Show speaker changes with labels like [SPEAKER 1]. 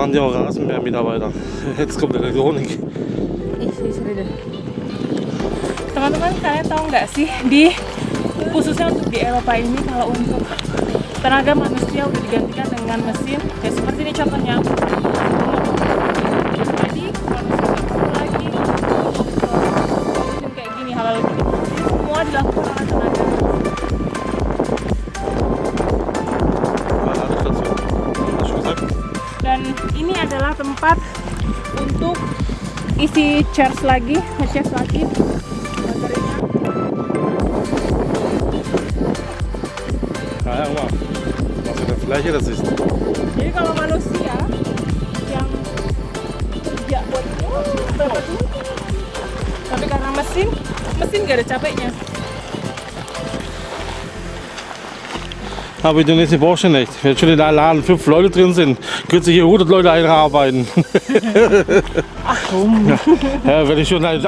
[SPEAKER 1] waren die auch Rasenmäher-Mitarbeiter. Jetzt kommt Elektronik.
[SPEAKER 2] Teman-teman, kalian tahu nggak sih, di khususnya untuk di Eropa ini, kalau untuk tenaga manusia udah digantikan dengan mesin, ya seperti ini contohnya. Jadi manusia nggak perlu lagi mesin kayak gini, hal-hal gini. Semua dilakukan oleh tenaga. Dan ini adalah tempat untuk isi charge lagi, nge-charge lagi baterainya.
[SPEAKER 1] Ja, guck mal, was für eine Fläche das ist.
[SPEAKER 2] Jadi kalau manusia yang kerja buat dapat ini, tapi karena mesin gak ada capeknya.
[SPEAKER 1] Aber du nicht vorstellen, nicht. Wenn schon in einem Laden 5 Leute drin sind, können sich hier 100 Leute einarbeiten.
[SPEAKER 2] Ach komm.
[SPEAKER 1] Ja, wenn ich schon 5